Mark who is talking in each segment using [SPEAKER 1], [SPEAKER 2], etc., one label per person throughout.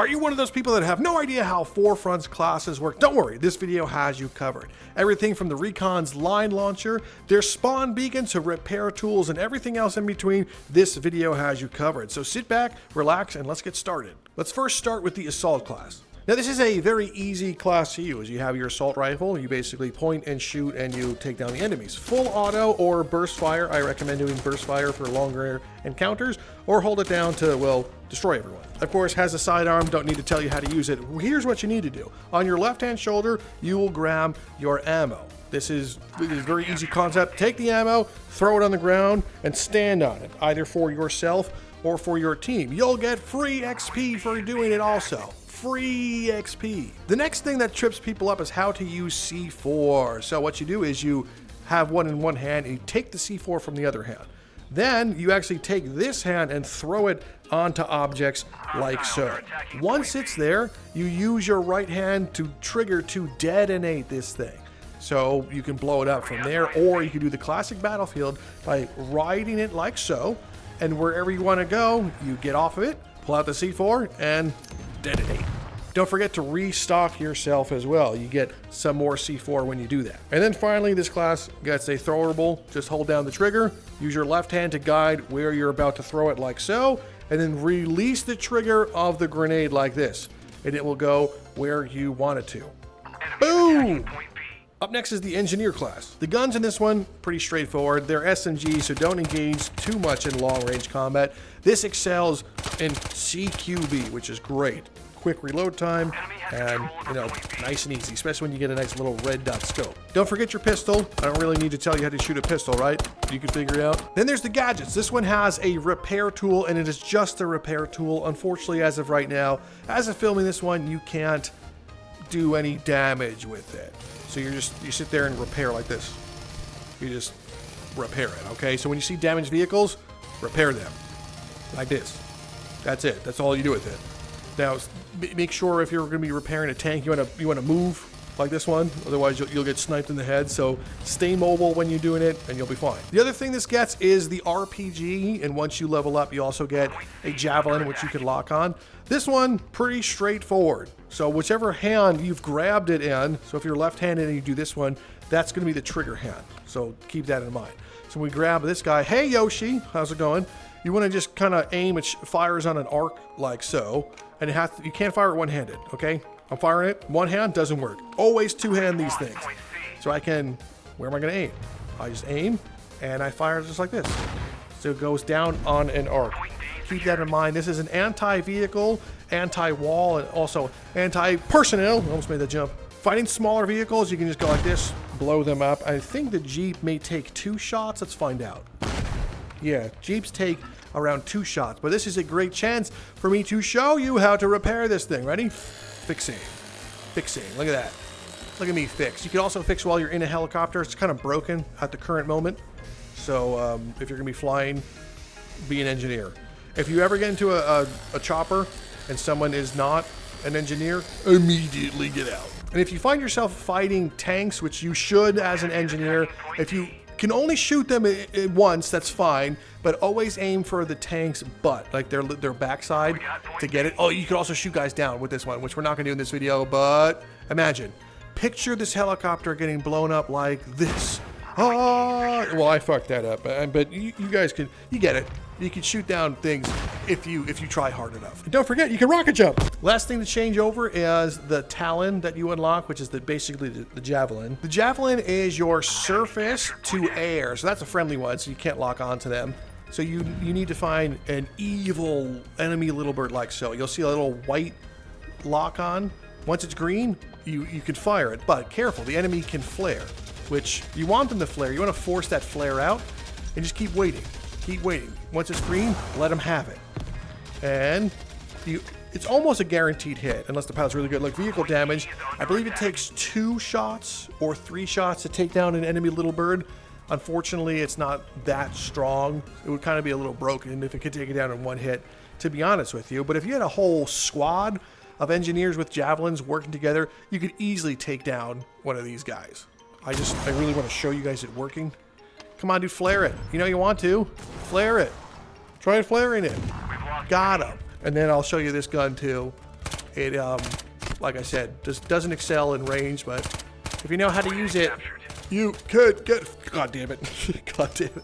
[SPEAKER 1] Are you one of those people that have no idea how Forefront's classes work? Don't worry, this video has you covered. Everything from the Recon's line launcher, their spawn beacon to repair tools, and everything else in between, this video has you covered. So sit back, relax, and let's get started. Let's first start with the Assault class. Now this is a very easy class to use. You have your assault rifle, you basically point and shoot and you take down the enemies. Full auto or burst fire, I recommend doing burst fire for longer encounters, or hold it down to, well, destroy everyone. Of course, has a sidearm, don't need to tell you how to use it. Here's what you need to do. On your left-hand shoulder, you will grab your ammo. This is a very easy concept. Take the ammo, throw it on the ground, and stand on it, either for yourself or for your team. You'll get free XP for doing it also. Free XP. The next thing that trips people up is how to use C4. So what you do is you have one in one hand and you take the C4 from the other hand. Then you actually take this hand and throw it onto objects like so. Once it's there, you use your right hand to trigger to detonate this thing. So you can blow it up from there, or you can do the classic Battlefield by riding it like so, and wherever you want to go, you get off of it, pull out the C4, and detonate. Don't forget to restock yourself as well. You get some more C4 when you do that. And then finally, this class gets a throwable. Just hold down the trigger, use your left hand to guide where you're about to throw it like so, and then release the trigger of the grenade like this, and it will go where you want it to. Boom! Up next is the Engineer class. The guns in this one, pretty straightforward. They're SMGs, so don't engage too much in long-range combat. This excels in CQB, which is great. Quick reload time, and, nice and easy, especially when you get a nice little red dot scope. Don't forget your pistol. I don't really need to tell you how to shoot a pistol, right? You can figure it out. Then there's the gadgets. This one has a repair tool, and it is just a repair tool. Unfortunately, as of right now, as of filming this one, you can't do any damage with it. So you sit there and repair like this. You just repair it, okay? So when you see damaged vehicles, repair them like this. That's it. That's all you do with it. Now, make sure if you're going to be repairing a tank, you want to move like this one. Otherwise, you'll get sniped in the head. So stay mobile when you're doing it, and you'll be fine. The other thing this gets is the RPG, and once you level up, you also get a javelin, which you can lock on. This one, pretty straightforward. So whichever hand you've grabbed it in, so if you're left-handed and you do this one, that's going to be the trigger hand. So keep that in mind. So we grab this guy. Hey, Yoshi, how's it going? You want to just kind of aim, it fires on an arc like so, and you can't fire it one-handed, okay? I'm firing it, one hand doesn't work. Always two-hand these things. So where am I going to aim? I just aim, and I fire just like this. So it goes down on an arc. Keep that in mind. This is an anti-vehicle, anti-wall, and also anti-personnel. Almost made that jump. Fighting smaller vehicles, you can just go like this, blow them up. I think the Jeep may take 2 shots. Let's find out. Yeah, Jeeps take around 2 shots, but this is a great chance for me to show you how to repair this thing. Ready? Fixing. Look at that. Look at me fix. You can also fix while you're in a helicopter. It's kind of broken at the current moment. So if you're going to be flying, be an engineer. If you ever get into a chopper and someone is not an engineer, immediately get out. And if you find yourself fighting tanks, which you should as an engineer, if you can only shoot them once, that's fine, but always aim for the tank's butt, like their backside, to get it. Oh, you can also shoot guys down with this one, which we're not going to do in this video, but imagine. Picture this helicopter getting blown up like this. Oh, well, I fucked that up, but you guys can, you get it. You can shoot down things if you try hard enough. And don't forget, you can rocket jump. Last thing to change over is the Talon that you unlock, which is basically the Javelin. The Javelin is your surface to air, so that's a friendly one, so you can't lock onto them. So you need to find an evil enemy little bird like so. You'll see a little white lock on. Once it's green, you can fire it, but careful, the enemy can flare, which you want them to flare. You want to force that flare out and just keep waiting. Keep waiting. Once it's green, let them have it. And it's almost a guaranteed hit, unless the pilot's really good. Like vehicle damage, I believe it takes 2 shots or 3 shots to take down an enemy little bird. Unfortunately, it's not that strong. It would kind of be a little broken if it could take it down in 1 hit, to be honest with you. But if you had a whole squad of engineers with javelins working together, you could easily take down one of these guys. I really want to show you guys it working. Come on, dude, flare it. You know you want to. Flare it. Try flaring it. Got him. And then I'll show you this gun too. It, like I said, just doesn't excel in range, but if you know how to use it, you could get... God damn it. God damn it.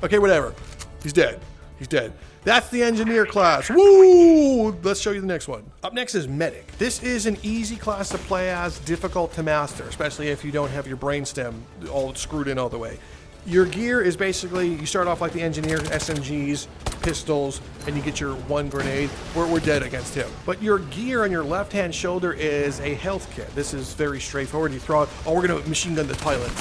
[SPEAKER 1] Okay, whatever. He's dead. He's dead. That's the engineer class. Woo! Let's show you the next one. Up next is medic. This is an easy class to play as, difficult to master, especially if you don't have your brainstem all screwed in all the way. Your gear is basically, you start off like the engineer, SMGs, pistols, and you get your one grenade. We're dead against him. But your gear on your left-hand shoulder is a health kit. This is very straightforward. You throw it, oh, we're gonna machine gun the pilot.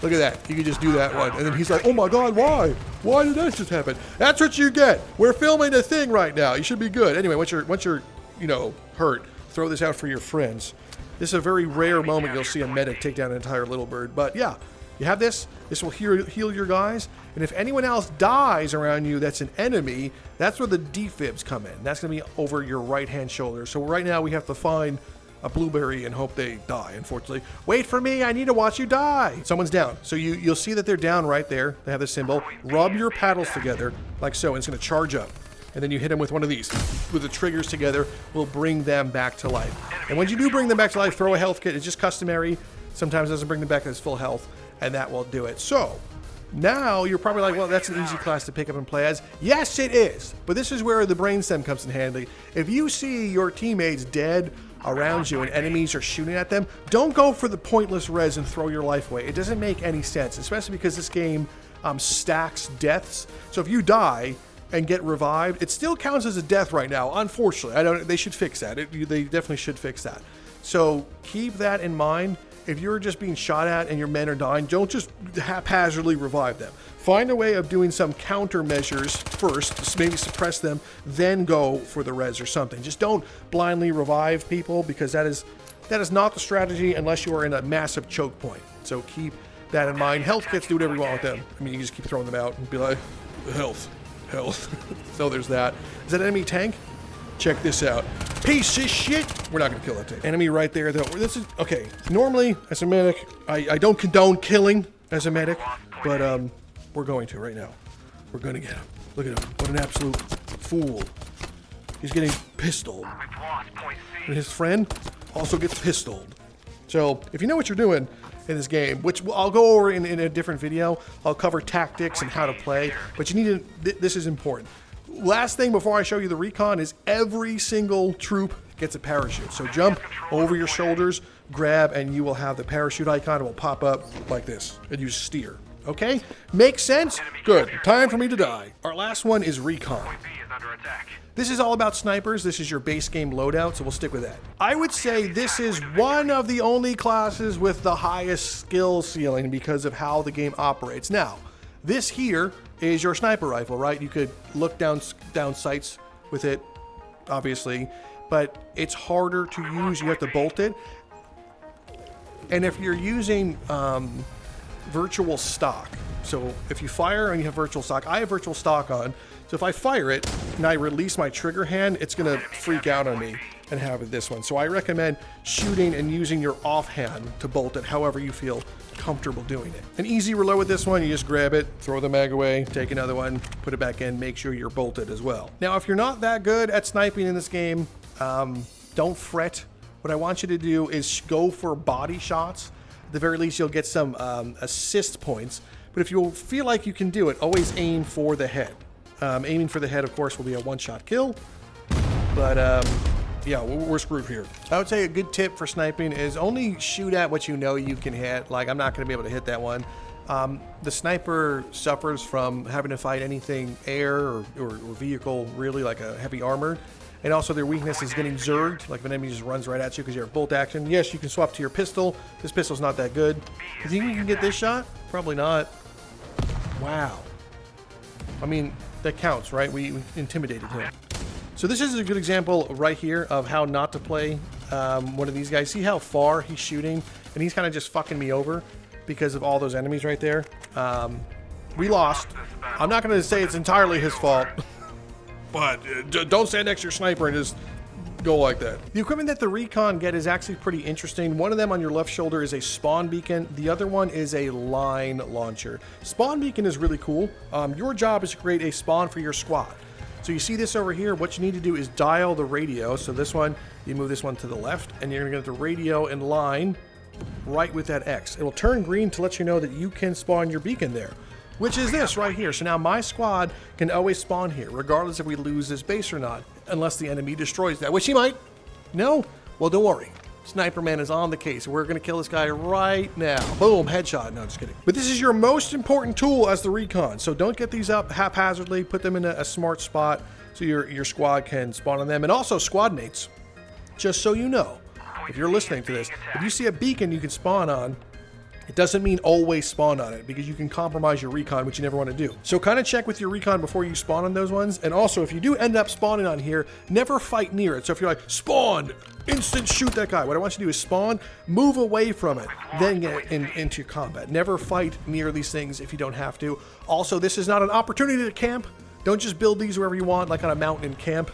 [SPEAKER 1] Look at that. You can just do that one. And then he's like, oh my God, why? Why did that just happen? That's what you get. We're filming a thing right now. You should be good. Anyway, once you're, you know, hurt, throw this out for your friends. This is a very rare moment you'll see a medic take down an entire little bird. But yeah, you have this. This will heal your guys. And if anyone else dies around you that's an enemy, that's where the defibs come in. That's going to be over your right-hand shoulder. So right now we have to find a blueberry and hope they die, unfortunately. Wait for me, I need to watch you die. Someone's down. So you'll see that they're down right there. They have the symbol. Rub your paddles together like so, and it's gonna charge up. And then you hit them with one of these. With the triggers together, will bring them back to life. And when you do bring them back to life, throw a health kit. It's just customary. Sometimes it doesn't bring them back as full health, and that will do it. So, now you're probably like, well, that's an easy class to pick up and play as. Yes, it is. But this is where the brainstem comes in handy. If you see your teammates dead around you and enemies are shooting at them, don't go for the pointless res and throw your life away. It doesn't make any sense, especially because this game stacks deaths. So if you die and get revived, it still counts as a death right now. Unfortunately, they should fix that. They definitely should fix that. So keep that in mind. If you're just being shot at and your men are dying, don't just haphazardly revive them. Find a way of doing some countermeasures first, maybe suppress them, then go for the res or something. Just don't blindly revive people, because that is not the strategy unless you are in a massive choke point. So keep that in mind. Health kits, do whatever you want with them. I mean, you just keep throwing them out and be like, health. So there's that. Is that an enemy tank? Check this out. Piece of shit. We're not going to kill that tank. Enemy right there, though. This is, okay. Normally, as a medic, I don't condone killing as a medic, but we're going to right now. We're going to get him. Look at him. What an absolute fool. He's getting pistoled. And his friend also gets pistoled. So, if you know what you're doing in this game, which I'll go over in a different video, I'll cover tactics and how to play, but you need to, this is important. Last thing before I show you the recon is every single troop gets a parachute. So jump over your shoulders, grab, and you will have the parachute icon. It will pop up like this, and you steer. Okay? Makes sense? Good. Time for me to die. Our last one is recon. This is all about snipers. This is your base game loadout, so we'll stick with that. I would say this is one of the only classes with the highest skill ceiling because of how the game operates. Now, this here is your sniper rifle, right? You could look down sights with it, obviously, but it's harder to use. You have to bolt it. And if you're using virtual stock, so if you fire and you have virtual stock, I have virtual stock on, so if I fire it and I release my trigger hand, it's gonna freak out on me and have this one. So I recommend shooting and using your offhand to bolt it however you feel comfortable doing it. An easy reload with this one, you just grab it, throw the mag away, take another one, put it back in, make sure you're bolted as well. Now, if you're not that good at sniping in this game, don't fret. What I want you to do is go for body shots. At the very least, you'll get some assist points. But if you feel like you can do it, always aim for the head. Aiming for the head, of course, will be a one-shot kill. But yeah, we're screwed here. I would say a good tip for sniping is only shoot at what you know you can hit. Like, I'm not going to be able to hit that one. The sniper suffers from having to fight anything air or vehicle, really, like a heavy armor. And also their weakness is getting zerged, like if an enemy just runs right at you because you have bolt action. Yes, you can swap to your pistol. This pistol's not that good. You think you can get this shot? Probably not. Wow. I mean, that counts, right? We intimidated him. So this is a good example right here of how not to play one of these guys. See how far he's shooting? And he's kind of just fucking me over because of all those enemies right there. We lost. I'm not going to say it's entirely his fault. But don't stand next to your sniper and just go like that. The equipment that the Recon get is actually pretty interesting. One of them on your left shoulder is a spawn beacon. The other one is a line launcher. Spawn beacon is really cool. Your job is to create a spawn for your squad. So you see this over here, what you need to do is dial the radio. So this one, you move this one to the left, and you're gonna get the radio in line right with that X. It'll turn green to let you know that you can spawn your beacon there, which is this right here. So now my squad can always spawn here, regardless if we lose this base or not, unless the enemy destroys that, which he might. No? Well, don't worry. Sniper Man is on the case. We're going to kill this guy right now. Boom, headshot. No, just kidding. But this is your most important tool as the Recon. So don't get these up haphazardly. Put them in a smart spot so your squad can spawn on them. And also squad mates, just so you know, if you're listening to this, if you see a beacon you can spawn on, it doesn't mean always spawn on it, because you can compromise your Recon, which you never want to do. So kind of check with your Recon before you spawn on those ones. And also, if you do end up spawning on here, never fight near it. So if you're like, spawn, instant shoot that guy. What I want you to do is spawn, move away from it, then get into combat. Never fight near these things if you don't have to. Also, this is not an opportunity to camp. Don't just build these wherever you want, like on a mountain and camp,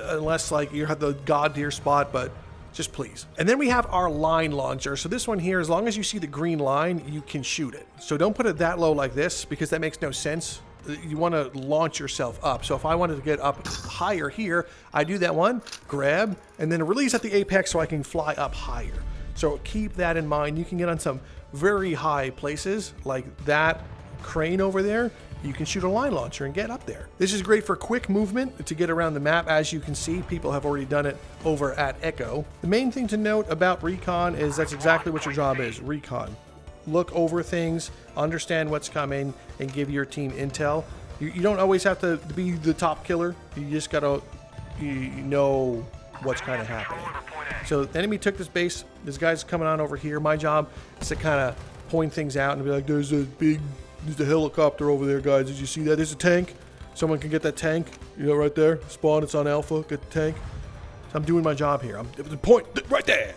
[SPEAKER 1] unless like you have the god tier spot, but just please. And then we have our line launcher. So this one here, as long as you see the green line, you can shoot it. So don't put it that low like this, because that makes no sense. You want to launch yourself up. So if I wanted to get up higher here, I do that one, grab, and then release at the apex so I can fly up higher. So keep that in mind. You can get on some very high places like that crane over there. You can shoot a line launcher and get up there. This is great for quick movement to get around the map. As you can see, people have already done it over at Echo. The main thing to note about Recon is that's exactly what your job is, Recon. Look over things, understand what's coming, and give your team intel. You don't always have to be the top killer. You just gotta know what's kind of happening. So the enemy took this base. This guy's coming on over here. My job is to kind of point things out and be like, there's a helicopter over there, guys. Did you see that? There's a tank. Someone can get that tank. You know, right there. Spawn, it's on Alpha. Get the tank. So I'm doing my job here. The point right there.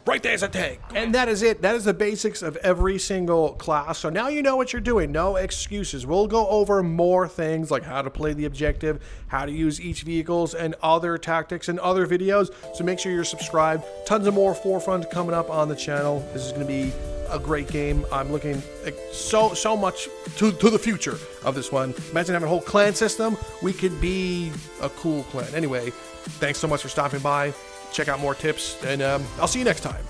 [SPEAKER 1] Right there's a tank. And that is it. That is the basics of every single class. So now you know what you're doing. No excuses. We'll go over more things like how to play the objective, how to use each vehicles, and other tactics and other videos. So make sure you're subscribed. Tons of more Forefront coming up on the channel. This is going to be a great game. I'm looking so much to the future of this one. Imagine having a whole clan system. We could be a cool clan. Anyway, thanks so much for stopping by. Check out more tips, and I'll see you next time.